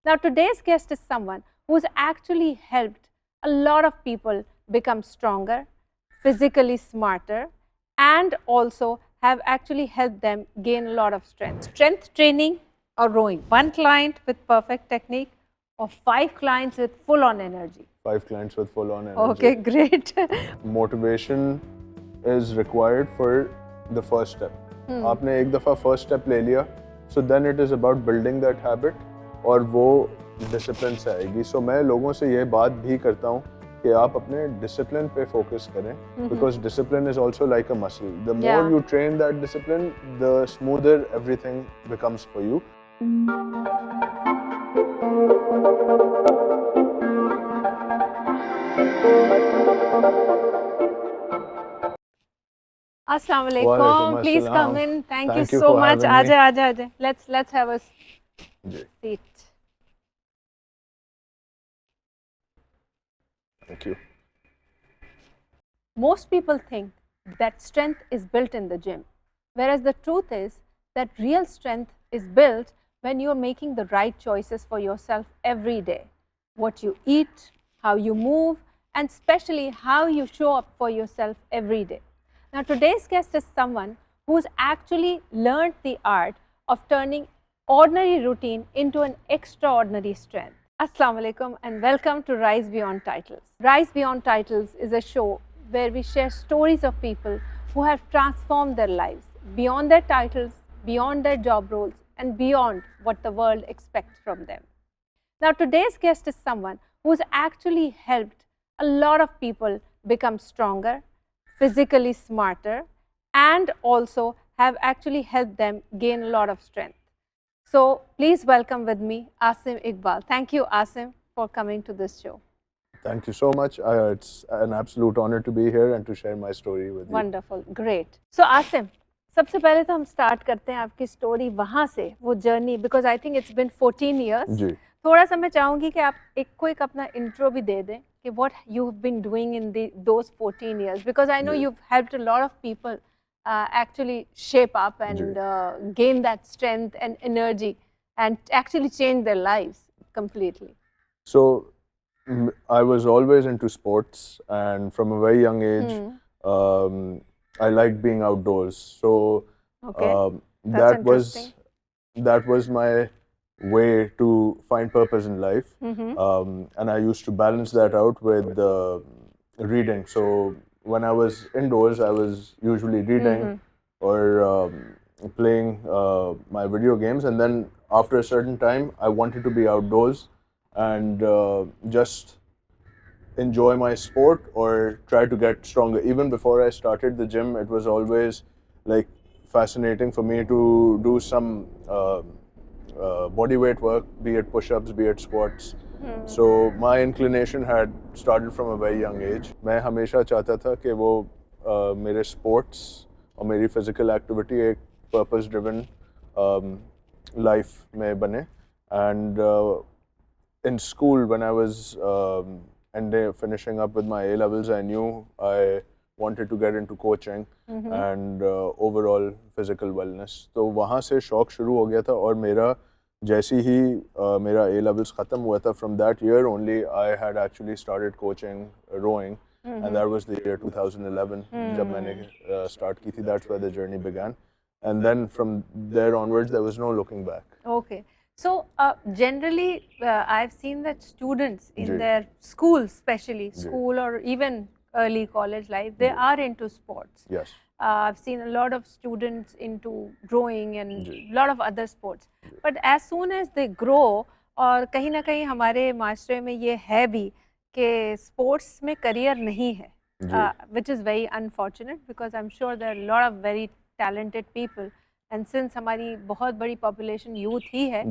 Now, today's guest is someone who's actually helped a lot of people become stronger, physically smarter, and also have actually helped them gain a lot of strength. Strength training or rowing. One client with perfect technique or 5 clients with full on energy. 5 clients with full on energy. Okay, great. Motivation is required for the first step. आपने एक दफ़ा first step ले लिया, so then it is about building that habit और वो discipline से आएगी. So मैं लोगों से ये बात भी करता हूँ कि आप अपने discipline पे focus करें because discipline is also like a muscle. The more you train that discipline, the smoother everything becomes for you. Assalamu alaikum. Please come in. Thank you so for much. having me. Aja. Let's have a seat. Thank you. Most people think that strength is built in the gym, whereas the truth is that real strength is built when you are making the right choices for yourself every day. What you eat, how you move, and especially how you show up for yourself every day. Now, today's guest is someone who's actually learned the art of turning ordinary routine into an extraordinary strength. Assalamu alaikum and welcome to Rise Beyond Titles. Rise Beyond Titles is a show where we share stories of people who have transformed their lives beyond their titles, beyond their job roles, and beyond what the world expects from them. Now, today's guest is someone who's actually helped a lot of people become stronger, physically smarter, and also have actually helped them gain a lot of strength. So, please welcome with me Asim Iqbal. Thank you, Asim, for coming to this show. Thank you so much. It's an absolute honor to be here and to share my story with you. Wonderful, great. So, Asim, सबसे पहले तो हम start करते हैं आपकी story वहाँ से, वो journey, because I think it's been 14 years. जी. थोड़ा सा मैं चाहूँगी कि आप एक क्विक अपना इंट्रो भी दे दें कि what you've been doing in those 14 years, because I know you've helped a lot of people actually shape up and gain that strength and energy and actually change their lives completely. So, I was always into sports, and from a very young age, I liked being outdoors. So, that was my way to find purpose in life, and I used to balance that out with reading. So, when I was indoors, I was usually reading or playing my video games, and then after a certain time, I wanted to be outdoors and just enjoy my sport or try to get stronger. Even before I started the gym, it was always like fascinating for me to do some body weight work, be it push-ups, be it squats. So my inclination had started from a very young age. मैं हमेशा चाहता था कि वो मेरे sports और मेरी physical activity एक purpose-driven life में बने. And in school, when I was finishing up with my A levels, I knew I wanted to get into coaching and overall physical wellness. तो वहाँ से शौक शुरू हो गया था और मेरा जैसे ही मेरा A levels ख़त्म हुआ था, from that year only I had actually started coaching rowing, and that was the year 2011 जब मैंने start की थी. That's where the journey began, and then from there onwards there was no looking back. Okay. So, generally, I've seen that students in their school, especially school or even early college life, they are into sports. Yes. I've seen a lot of students into rowing and a lot of other sports. But as soon as they grow, और कहीं ना कहीं हमारे माशरे में ये है भी कि sports में career नहीं है, which is very unfortunate because I'm sure there are a lot of very talented people. And since हमारी बहुत बड़ी पॉपुलेशन यूथ ही है,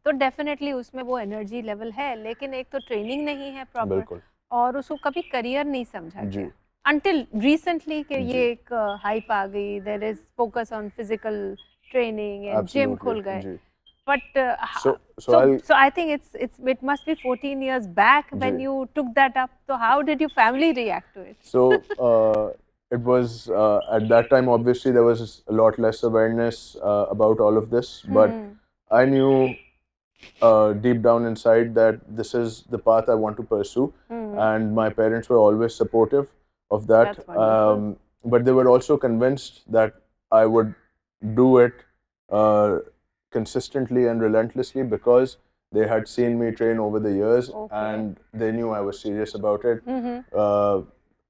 तो डेफिनेटली उसमें वो एनर्जी लेवल है, लेकिन एक तो ट्रेनिंग नहीं है प्रॉपर और उसको कभी करियर नहीं समझा गया अंटिल रिसेंटली कि ये एक हाइप आ गई, there is focus on physical training and gym खुल गए. But so I think it must be 14 years back when you took that up. So how did your family react to it? So it was at that time, obviously there was a lot less awareness about all of this, but I knew deep down inside that this is the path I want to pursue, and my parents were always supportive of that. That's wonderful. But they were also convinced that I would do it uh, consistently and relentlessly because they had seen me train over the years, Okay. and they knew I was serious about it.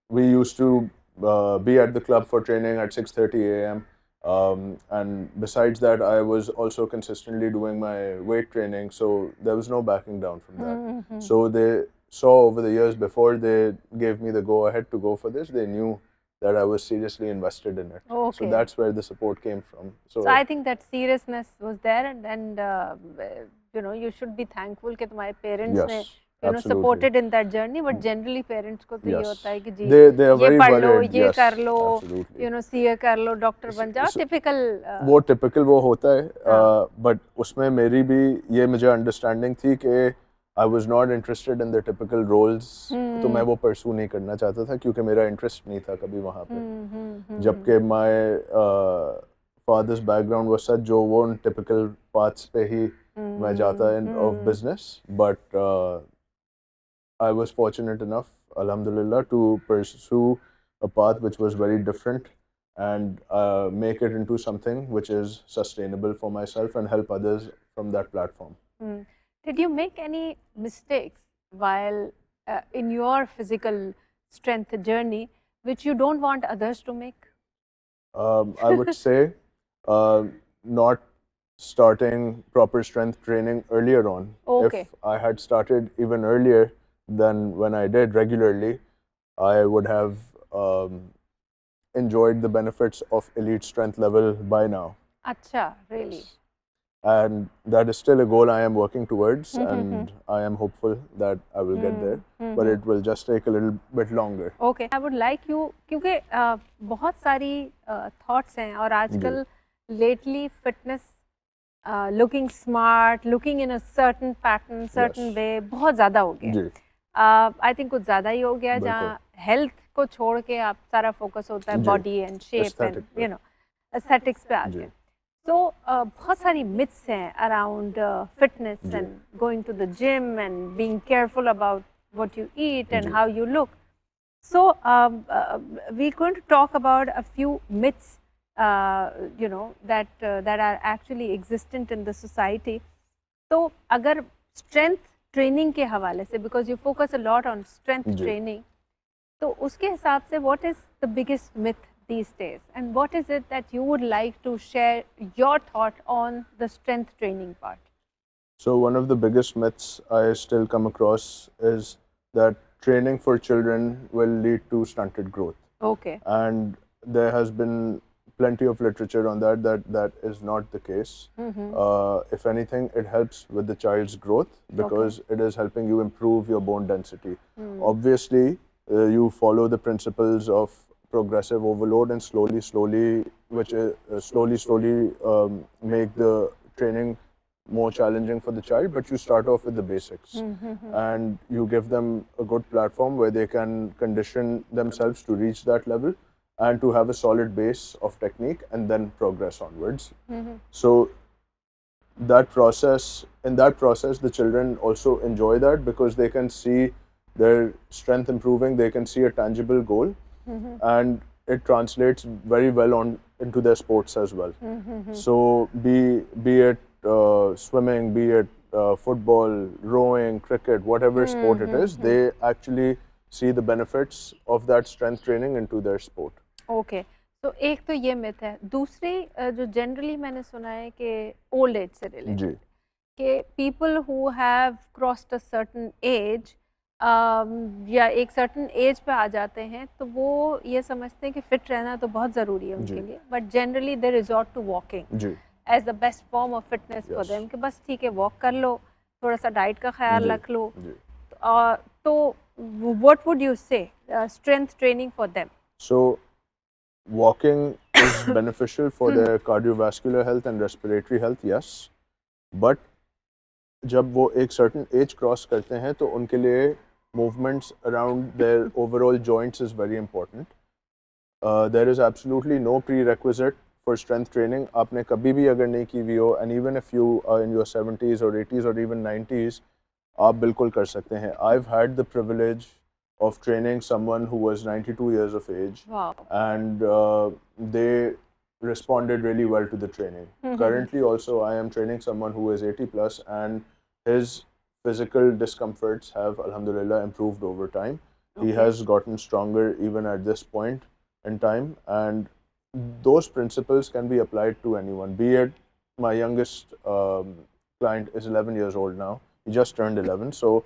We used to be at the club for training at 6:30 a.m. And besides that, I was also consistently doing my weight training, so there was no backing down from that. So they saw over the years before they gave me the go ahead to go for this, they knew that I was seriously invested in it. So Okay. that's where the support came from. So I think that seriousness was there, and you know, you should be thankful कि तुम्हारे parents ने yes, you know absolutely. supported in that journey. But generally parents को तो ये Yes. होता है कि जी They are ये very पढ़ लो, worried. ये Yes, कर लो, absolutely. you know CA कर लो, डॉक्टर बन जाओ, typical. वो टिपिकल वो होता है, हाँ. बट उसमें मेरी भी ये मुझे अंडरस्टैंडिंग थी कि I was not interested in the typical roles, तो मैं वो परसू नहीं करना चाहता था क्योंकि मेरा इंटरेस्ट नहीं था कभी वहाँ पे. जबकि my father's background was such जो वो उन टिपिकल पाथ्स पे ही मैं जाता in of business, but I was fortunate enough, alhamdulillah, to pursue a path which was very different and make it into something which is sustainable for myself and help others from that platform. Did you make any mistakes while in your physical strength journey which you don't want others to make? I would say not starting proper strength training earlier on. Okay. If I had started even earlier than when I did regularly, I would have enjoyed the benefits of elite strength level by now. Acha, really? And that is still a goal I am working towards, and I am hopeful that I will get there, but it will just take a little bit longer. Okay. I would like you क्योंकि बहुत सारी thoughts हैं और आजकल lately fitness looking smart, looking in a certain pattern, certain way बहुत ज़्यादा हो गया. जी. I think कुछ ज़्यादा ही हो गया जहाँ health को छोड़ के आप सारा focus होता है body and shape and you know aesthetics पे आ गया. So बहुत सारी myths हैं around fitness and going to the gym and being careful about what you eat and how you look. So we're going to talk about a few myths, you know, that are actually existent in the society. तो अगर strength training के हवाले से, because you focus a lot on strength training, तो उसके हिसाब से what is the biggest myth these days, and what is it that you would like to share your thought on the strength training part? So one of the biggest myths I still come across is that training for children will lead to stunted growth. Okay. And there has been plenty of literature on that is not the case. If anything, it helps with the child's growth because it is helping you improve your bone density. Obviously, you follow the principles of progressive overload and slowly, which slowly make the training more challenging for the child, but you start off with the basics and you give them a good platform where they can condition themselves to reach that level and to have a solid base of technique and then progress onwards. So in that process, the children also enjoy that because they can see their strength improving, they can see a tangible goal, and it translates very well into their sports as well. So be it swimming, be it football, rowing, cricket, whatever sport it is, they actually see the benefits of that strength training into their sport. Okay. तो एक तो ये myth है. दूसरी जो generally मैंने सुना है कि old age से related, कि people who have crossed a certain age या एक certain age पे आ जाते हैं तो वो ये समझते हैं कि fit रहना तो बहुत ज़रूरी है उनके लिए, but generally they resort to walking as the best form of fitness for them, कि बस ठीक है walk कर लो, थोड़ा सा diet का ख्याल रख लो. तो what would you say strength training for them? So walking is beneficial for their cardiovascular health and respiratory health, yes, but जब वो एक certain age cross करते हैं तो उनके लिए movements around their overall joints is very important. There is absolutely no prerequisite for strength training आपने कभी भी अगर नहीं की हुई हो, and even if you are in your 70s or 80s or even 90s, आप बिल्कुल कर सकते हैं. I've had the privilege of training someone who was 92 years of age. Wow. And they responded really well to the training. Currently also I am training someone who is 80 plus, and his physical discomforts have alhamdulillah improved over time. He has gotten stronger even at this point in time, and those principles can be applied to anyone, be it my youngest client is 11 years old now. He just turned 11, so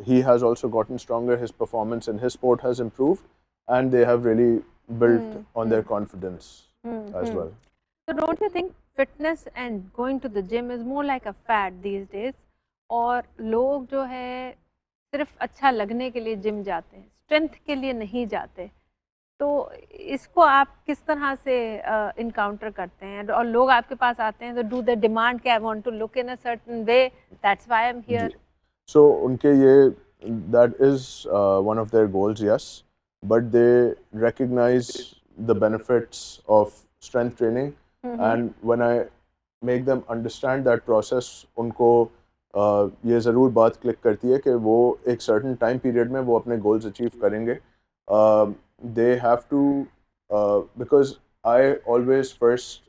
he has also gotten stronger. His performance in his sport has improved, and they have really built on their confidence as well. So don't you think fitness and going to the gym is more like a fad these days? और लोग जो है सिर्फ अच्छा लगने के लिए gym जाते हैं, स्ट्रेंथ के लिए नहीं जाते. तो इसको आप किस तरह से इनकाउंटर करते हैं? और लोग आपके पास आते हैं तो डू दे डिमांड कि I want to look in a certain way, that's why I am here. So उनके ये that is one of their goals, yes, but they recognize the benefits of strength training, and when I make them understand that process, उनको ये ज़रूर बात click करती है कि वो एक certain time period में वो अपने goals achieve करेंगे. They have to because I always first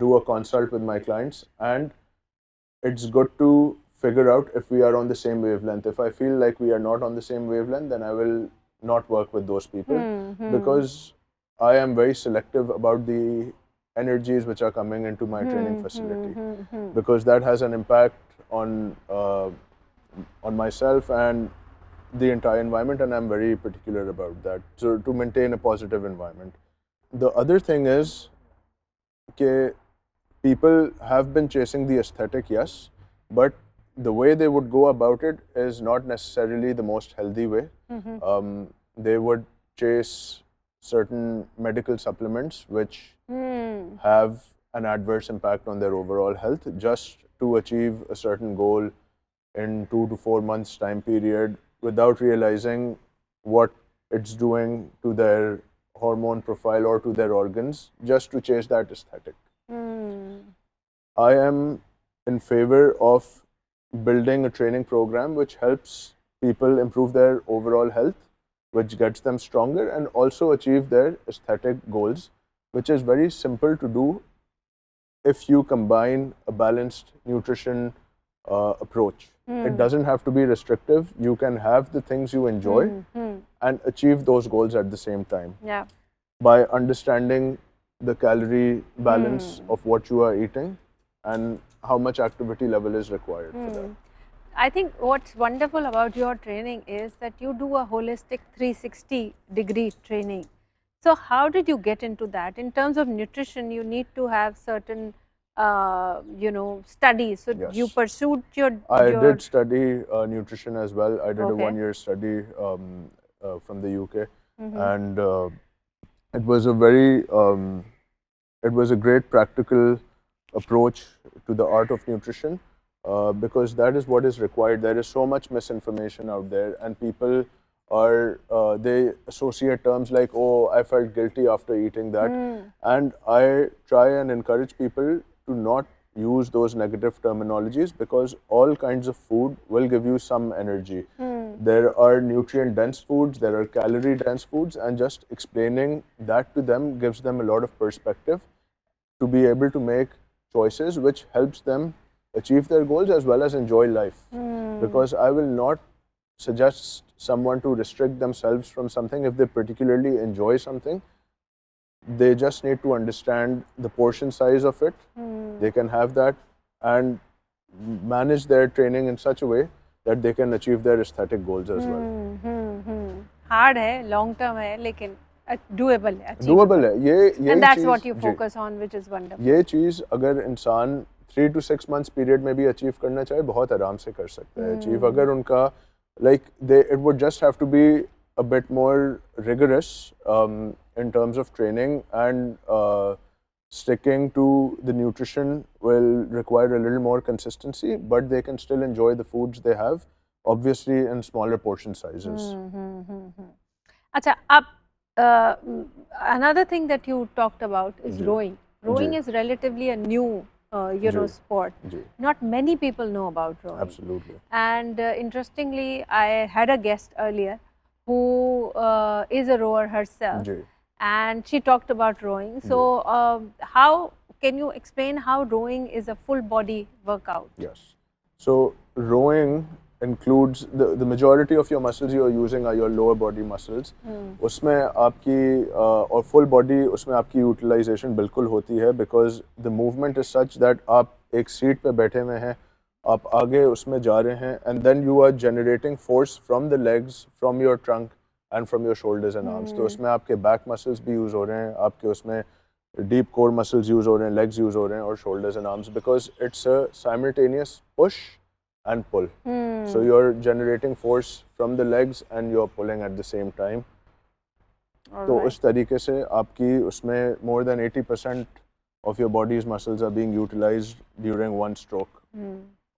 do a consult with my clients, and it's good to figure out if we are on the same wavelength. If I feel like we are not on the same wavelength, then I will not work with those people, because I am very selective about the energies which are coming into my training facility, because that has an impact on myself and the entire environment, and I'm very particular about that. So to maintain a positive environment. The other thing is that people have been chasing the aesthetic, yes, but the way they would go about it is not necessarily the most healthy way. They would chase certain medical supplements which have an adverse impact on their overall health, just to achieve a certain goal in 2 to 4 months time period, without realizing what it's doing to their hormone profile or to their organs, just to chase that aesthetic. I am in favor of building a training program which helps people improve their overall health, which gets them stronger, and also achieve their aesthetic goals, which is very simple to do if you combine a balanced nutrition approach. It doesn't have to be restrictive. You can have the things you enjoy and achieve those goals at the same time. Yeah. By understanding the calorie balance of what you are eating and how much activity level is required for that. I think what's wonderful about your training is that you do a holistic 360-degree training. So how did you get into that? In terms of nutrition, you need to have certain studies. So Yes. you pursued your. I did study nutrition as well. I did a Okay. 1-year study from the UK, and it was a very it was a great practical approach to the art of nutrition, because that is what is required. There is so much misinformation out there, and people are they associate terms like, oh, I felt guilty after eating that, and I try and encourage people to not use those negative terminologies, because all kinds of food will give you some energy. There are nutrient dense foods, there are calorie dense foods, and just explaining that to them gives them a lot of perspective to be able to make choices which helps them achieve their goals as well as enjoy life. Because I will not suggest someone to restrict themselves from something if they particularly enjoy something. They just need to understand the portion size of it. They can have that and manage their training in such a way that they can achieve their aesthetic goals as well. Hard है, long term है, लेकिन doable है, Doable है. ये and that's cheese, what you ji, focus on, which is wonderful. ये चीज़ अगर इंसान 3 to 6 months period में भी अचीव करना चाहे, बहुत आराम से कर सकता है अचीव. अगर उनका it would just have to be a bit more rigorous in terms of training, and sticking to the nutrition will require a little more consistency, but they can still enjoy the foods they have, obviously in smaller portion sizes. अच्छा, अब another thing that you talked about is ji, rowing. Rowing ji, is relatively a new, ji, sport. Ji, Not many people know about rowing. absolutely. And interestingly, I had a guest earlier who is a rower herself, ji, and she talked about rowing. Ji, So, how can you explain how rowing is a full body workout? yes. So rowing includes the majority of your muscles you are using are your lower body muscles. उसमें आपकी और full body उसमें आपकी utilization बिल्कुल होती है because the movement is such that आप एक सीट पे बैठे हुए हैं, आप आगे उसमें जा रहे हैं and then you are generating force from the legs, from your trunk and from your shoulders and arms. तो उसमें आपके back muscles भी use हो रहे हैं, आपके उसमें deep core muscles use हो रहे हैं, legs use हो रहे हैं और shoulders and arms because it's a simultaneous push and pull. So you're generating force from the legs and you're pulling at the same time. तो उस तरीके से आपकी उसमें more than 80% of your body's muscles are being utilized during one stroke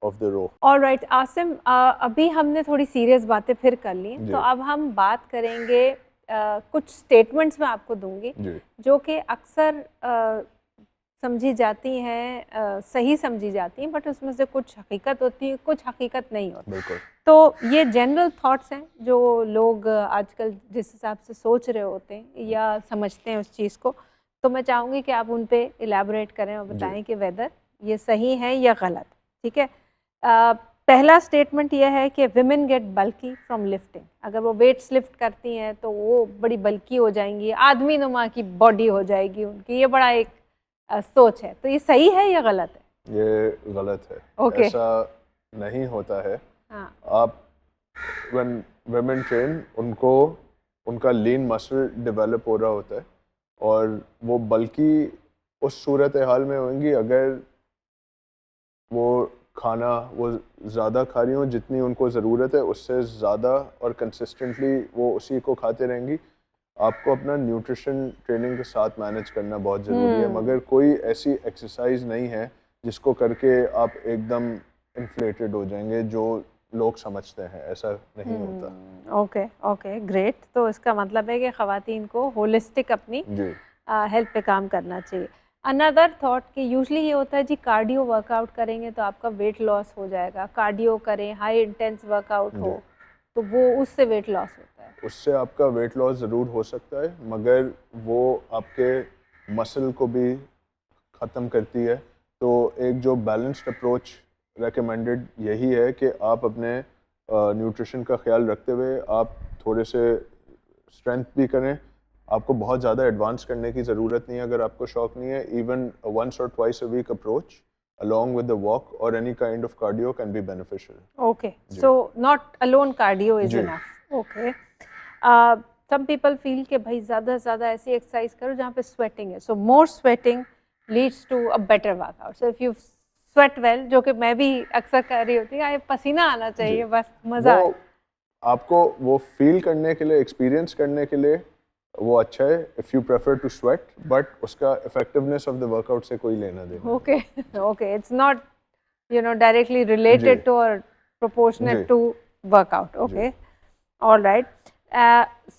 of the row. All right Asim, अभी हमने थोड़ी serious बातें फिर कर ली, जी। तो अब हम बात करेंगे कुछ स्टेटमेंट्स मैं आपको दूंगी जी, जो कि अक्सर समझी जाती हैं, सही समझी जाती हैं, बट उसमें से कुछ हकीकत होती है, कुछ हकीकत नहीं होती। बिल्कुल। तो ये जनरल थॉट्स हैं जो लोग आजकल जिस हिसाब से सोच रहे होते हैं या समझते हैं उस चीज़ को, तो मैं चाहूँगी कि आप उन पे इलैबोरेट करें और बताएं कि वेदर ये सही है या गलत। ठीक है, पहला स्टेटमेंट ये है कि women get bulky from lifting. अगर वो वेट्स लिफ्ट करती हैं तो वो बड़ी बल्की हो जाएंगी, आदमी नुमा की बॉडी हो जाएगी उनकी, ये बड़ा एक सोच है। तो ये सही है या गलत है? ये गलत है। Okay. ऐसा नहीं होता है। हाँ, आप when women train उनको उनका लीन मसल डेवलप हो रहा होता है और वो बल्कि उस सूरत हाल में होंगी अगर वो खाना वो ज़्यादा खा रही हों जितनी उनको ज़रूरत है उससे ज़्यादा और कंसिस्टेंटली वो उसी को खाते रहेंगी। आपको अपना न्यूट्रिशन ट्रेनिंग के साथ मैनेज करना बहुत ज़रूरी है, मगर कोई ऐसी एक्सरसाइज नहीं है जिसको करके आप एकदम इन्फ्लेटेड हो जाएंगे जो लोग समझते हैं, ऐसा नहीं होता। Okay okay great. तो इसका मतलब है कि ख़वातीन को होलिस्टिक अपनी जी, हेल्थ पे काम करना चाहिए। अनदर थॉट कि यूजली ये होता है जी कार्डियो वर्कआउट करेंगे तो आपका वेट लॉस हो जाएगा, कार्डियो करें, हाई इंटेंस वर्कआउट हो तो वो उससे वेट लॉस होता है। उससे आपका वेट लॉस ज़रूर हो सकता है मगर वो आपके मसल को भी ख़त्म करती है। तो एक जो बैलेंस्ड अप्रोच रेकमेंडेड यही है कि आप अपने न्यूट्रिशन का ख्याल रखते हुए आप थोड़े से स्ट्रेंथ भी करें। आपको बहुत ज़्यादा एडवांस करने की ज़रूरत नहीं है अगर आपको शौक नहीं है। इवन वंस और twice a week approach along with the walk or any kind of cardio can be beneficial. Okay, so not alone cardio is जी। enough. Okay. Some people feel कि भाई ज़्यादा से ज़्यादा ऐसी एक्सरसाइज करो जहाँ पे स्वेटिंग है, so more sweating leads to a better workout. So if you sweat well, जो कि मैं भी अक्सर कर रही होती है, पसीना आना चाहिए, बस मज़ा आए। आपको वो फील करने के लिए, एक्सपीरियंस करने के लिए वो अच्छा है if you prefer to sweat, but उसका इफेक्टिवनेस ऑफ द वर्कआउट से कोई लेना देना। Okay, okay, it's not directly related ji. to or proportionate ji. to workout. Okay, all right.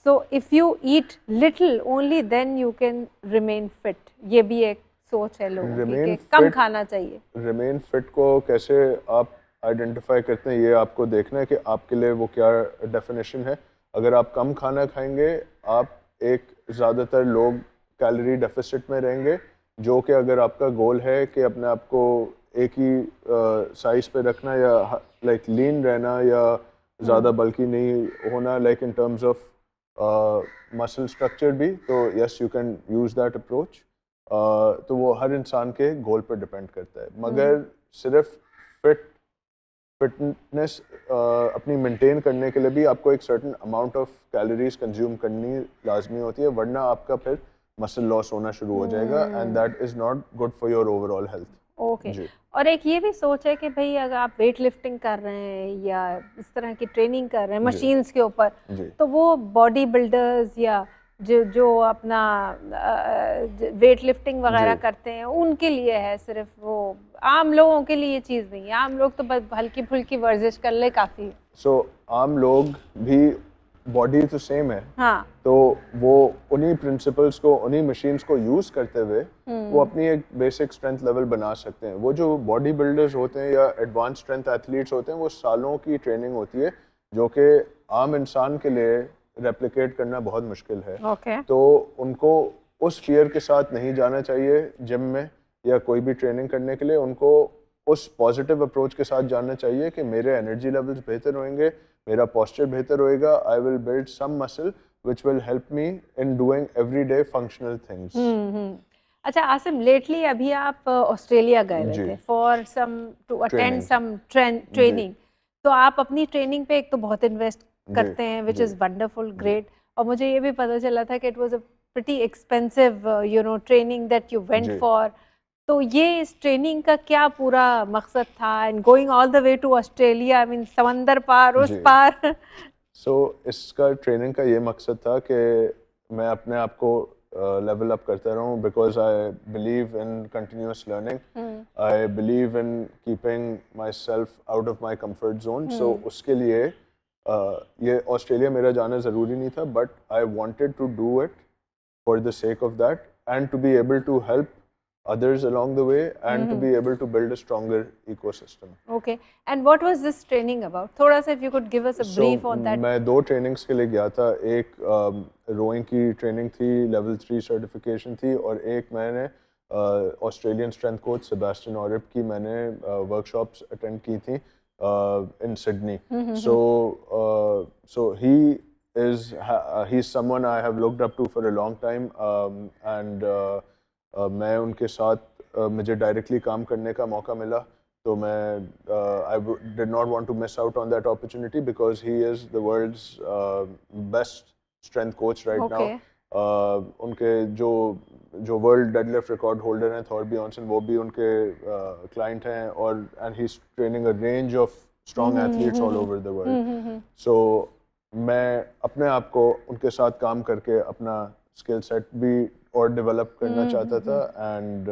So if you eat little only then you can remain fit. ये भी एक सोच है लोगों की कि कम खाना चाहिए। रिमेन फिट को कैसे आप आइडेंटिफाई करते हैं ये आपको देखना है कि आपके लिए वो क्या डेफिनेशन है। अगर आप कम खाना खाएंगे आप एक ज़्यादातर लोग कैलोरी डेफिसिट में रहेंगे, जो कि अगर आपका गोल है कि अपने आप को एक ही साइज पे रखना या लाइक लीन रहना या ज़्यादा बल्कि नहीं होना like in terms of muscle structure भी, तो yes you can use that approach. तो वो हर इंसान के गोल पर डिपेंड करता है, मगर सिर्फ फिटनेस अपनी मेंटेन करने के लिए भी आपको एक certain amount of calories consume करनी लाजमी होती है, वरना आपका फिर मसल लॉस होना शुरू हो जाएगा and that is not good for your overall health. Okay, और एक ये भी सोच है कि भाई अगर आप वेट लिफ्टिंग कर रहे हैं या इस तरह की ट्रेनिंग कर रहे हैं मशीन्स के ऊपर, तो वो बॉडी बिल्डर्स या जो अपना वेट लिफ्टिंग वगैरह करते हैं उनके लिए है, सिर्फ वो आम लोगों के लिए ये चीज़ नहीं है। आम लोग तो बस हल्की फुल्की वर्जिश कर ले काफ़ी है। सो आम लोग भी बॉडी तो सेम है, हाँ तो वो उन्हीं प्रिंसिपल्स को, उन्हीं मशीन्स को यूज करते हुए वो अपनी एक बेसिक स्ट्रेंथ लेवल बना सकते हैं। वो जो बॉडी बिल्डर्स होते हैं या एडवांस स्ट्रेंथ एथलीट्स होते हैं, वो सालों की ट्रेनिंग होती है जो कि आम इंसान के लिए रेप्लिकेट करना बहुत मुश्किल है। ओके तो उनको उस फियर के साथ नहीं जाना चाहिए जिम में या कोई भी ट्रेनिंग करने के लिए। उनको उस पॉजिटिव अप्रोच के साथ जानना चाहिए कि मेरे एनर्जी लेवल्स बेहतर होंगे, मेरा पोस्चर बेहतर होएगा, I will build some muscle which will help me in doing everyday functional things. अच्छा आसिम, लेटली अभी आप ऑस्ट्रेलिया गए हुए जी। थे for some to attend Training. Some training, तो आप अपनी ट्रेनिंग पे एक तो बहुत इन्वेस्ट करते हैं विच जी। Is wonderful, great. और मुझे ये भी पता चला था कि it was a pretty expensive training that you went जी। फॉर। तो ये इस ट्रेनिंग का क्या पूरा मकसद था, and going all the way to Australia, I mean समंदर पार उस जी। पार इसका ट्रेनिंग का ये मकसद था कि मैं अपने आप को लेवल अप करता रहूं, because I believe in continuous learning, I believe in keeping myself out of my comfort zone. So उसके लिए ये ऑस्ट्रेलिया मेरा जाना ज़रूरी नहीं था, but I wanted to do it for the sake of that, and to be able to help others along the way, and to be able to build a stronger ecosystem. Okay, and what was this training about? थोड़ा सा if you could give us a brief on that. मैं 2 trainings के लिए गया था। एक rowing की training थी, लेवल 3 सर्टिफिकेशन थी, और एक मैंने ऑस्ट्रेलियन स्ट्रेंथ कोच सेबेस्टियन ऑरिप की मैंने वर्कशॉप्स अटेंड की थी in Sydney. So he's someone I have looked up to for a long time, and मैं उनके साथ मुझे डायरेक्टली काम करने का मौका मिला, तो मैं I did not want to miss out on that opportunity because he is the world's best strength coach right now. उनके जो वर्ल्ड डेडलिफ्ट रिकॉर्ड होल्डर हैं थॉर बियॉन्सन, वो भी उनके क्लाइंट हैं, और and he is training a range of strong athletes all over the world. So मैं अपने आप को उनके साथ काम करके अपना स्किल सेट भी और डेवलप करना चाहता था, and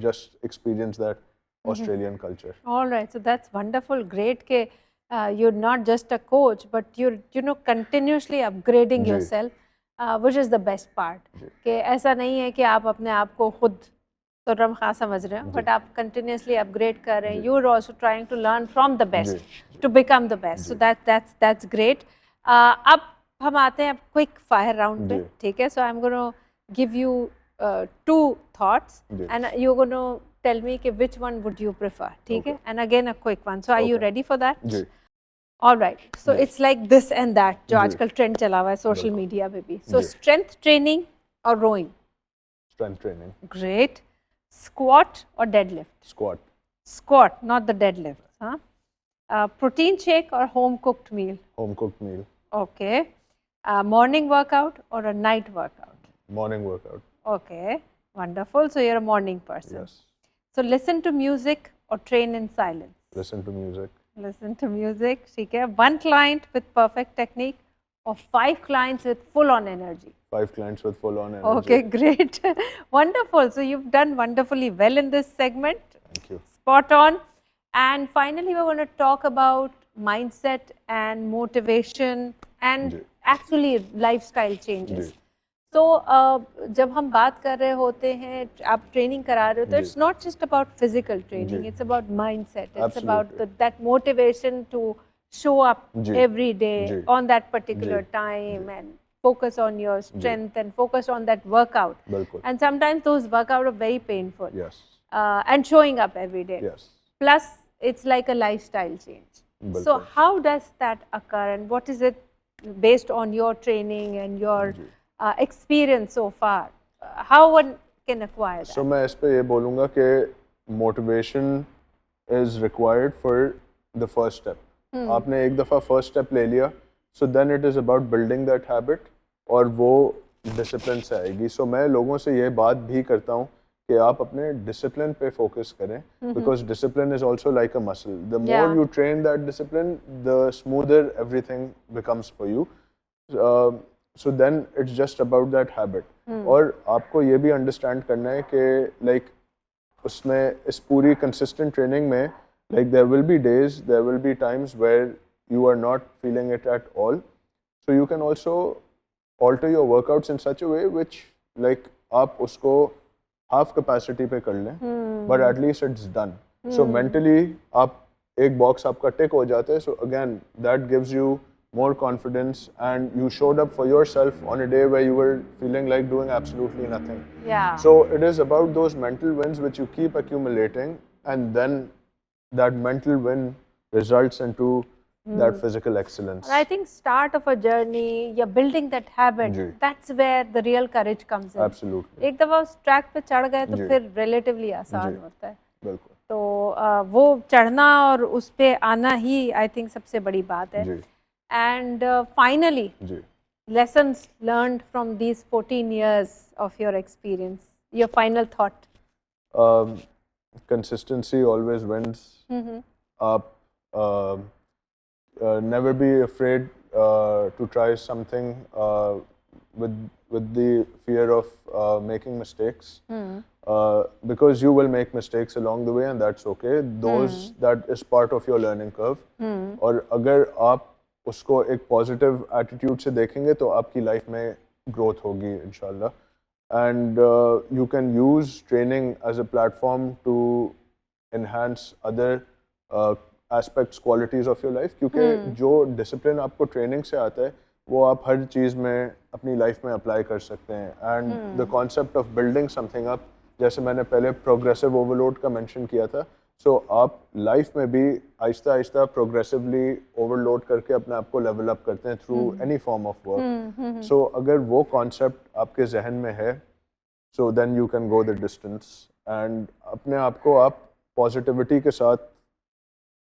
just experience that Australian culture. All right, so that's wonderful, great कि you're not just a coach, but you're continuously upgrading yourself, which is the best part. कि ऐसा नहीं है कि आप अपने आप को खुद तुर्रम खा समझ रहे हो, but आप continuously upgrade कर रहे हैं. You're also trying to learn from the best to become the best. So that's great. अब हम आते हैं quick fire round पे, ठीक है? So I'm going to give you 2 thoughts, and you're going to tell me कि which one would you prefer, ठीक है? And again a quick one. So are you ready for that? Ji. All right. So it's like this and that जो आजकल trend चला हुआ है social media पे भी. So strength training or rowing? Strength training. Great. Squat or deadlift? Squat. Squat, not the deadlift. Huh? Protein shake or home cooked meal? Home cooked meal. Okay. Morning workout or a night workout? Morning workout. Okay. Wonderful. So you're a morning person. Yes. So listen to music or train in silence? Listen to music. Listen to music. ठीक है. 1 client with perfect technique or 5 clients with full on energy? 5 clients with full on energy. Okay, great. Wonderful. So you've done wonderfully well in this segment. Thank you. Spot on. And finally, we're going to talk about mindset and motivation and actually lifestyle changes. So जब हम बात कर रहे होते हैं, आप training करा रहे हो, तो it's not just about physical training, it's about mindset, it's about that motivation to show up every day on that particular time and focus on your strength and focus on that workout. And sometimes those workouts are very painful. Yes. And showing up every day. Yes. Plus, it's like a lifestyle change. So how does that occur, and what is it based on your training and your experience so far? How one can acquire that? So मैं इस पे ये बोलूँगा कि motivation is required for the first step. आपने एक दफ़ा first step ले लिया, so then it is about building that habit, और वो discipline से आएगी. So मैं लोगों से ये बात भी करता हूँ कि आप अपने discipline पे focus करें, because discipline is also like a muscle. The more you train that discipline, the smoother everything becomes for you. So then it's just about that habit. और आपको ये भी understand करना है कि like उसमें इस पूरी consistent training में like there will be days, there will be times where you are not feeling it at all. So you can also alter your workouts in such a way which like आप उसको half capacity पे कर लें, but at least it's done. So mentally आप एक box आपका tick हो जाता है. So again that gives you more confidence and you showed up for yourself on a day where you were feeling like doing absolutely nothing. Yeah. So it is about those mental wins which you keep accumulating, and then that mental win results into that physical excellence. And I think start of a journey, you're building that habit. Ji. That's where the real courage comes in. Absolutely. एक दफा उस track पे चढ़ गए तो जी. फिर relatively आसान जी. होता है. बिल्कुल. तो वो चढ़ना और उस पे आना ही I think सबसे बड़ी बात है. जी. And finally, ji. lessons learned from these 14 years of your experience. Your final thought. Consistency always wins. Never be afraid to try something with the fear of making mistakes. Because you will make mistakes along the way and that's okay. That is part of your learning curve. और अगर आप उसको एक positive attitude से देखेंगे तो आपकी life में ग्रोथ होगी इंशाल्लाह. And you can use training as a platform to enhance other aspects, qualities of your life. क्योंकि जो डिसिप्लिन आपको ट्रेनिंग से आता है वो आप हर चीज़ में अपनी लाइफ में अप्लाई कर सकते हैं. And the concept of building something up, जैसे मैंने पहले प्रोग्रेसिव ओवरलोड का मेंशन किया था, सो आप लाइफ में भी आहिस्ता आहिस्ता प्रोग्रेसिवली ओवरलोड करके अपने आप को लेवल अप करते हैं through any form of work. So अगर वो कॉन्सेप्ट आपके जहन में है, so then you can go the distance. And अपने आप को आप पॉजिटिविटी के साथ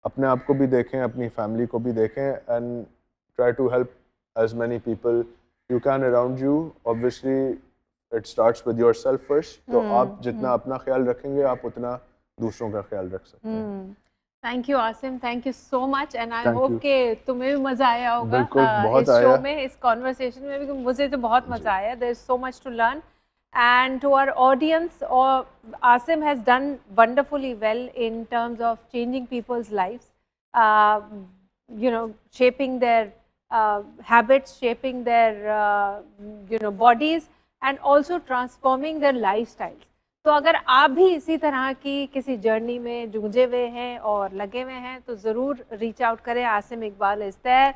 अपने आप को भी देखें, अपनी फैमिली को भी देखें, and try to help as many people you can around you. Obviously it starts with yourself first. तो आप जितना अपना ख्याल रखेंगे आप उतना दूसरों का ख्याल रख सकते हैं. Thank you Asim, thank you so much and I Thank hope you. कि तुम्हें भी मज़ा आया होगा बहुत इस आया. शो में, इस conversation में भी. मुझे तो बहुत मज़ा आया. There is so much to learn. And to our audience, Asim has done wonderfully well in terms of changing people's lives, you know, shaping their habits, shaping their you know, bodies and also transforming their lifestyles. तो अगर आप भी इसी तरह की किसी journey में जूझे हुए हैं और लगे हुए हैं तो ज़रूर रीच आउट करें. Asim Iqbal is there.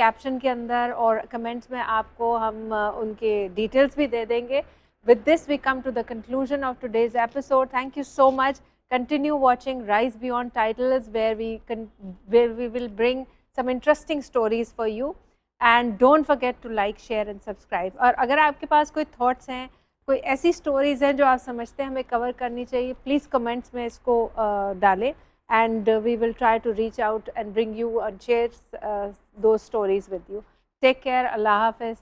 Caption के अंदर और कमेंट्स में आपको हम उनके डिटेल्स भी दे देंगे. With this we come to the conclusion of today's episode. Thank you so much. Continue watching Rise Beyond Titles where we will bring some interesting stories for you. And don't forget to like, share and subscribe. और अगर आपके पास कोई thoughts हैं, कोई ऐसी stories हैं जो आप समझते हैं हमें cover करनी चाहिए, please comments में इसको डालें. And we will try to reach out and bring you and share those stories with you. Take care. Allah Hafiz.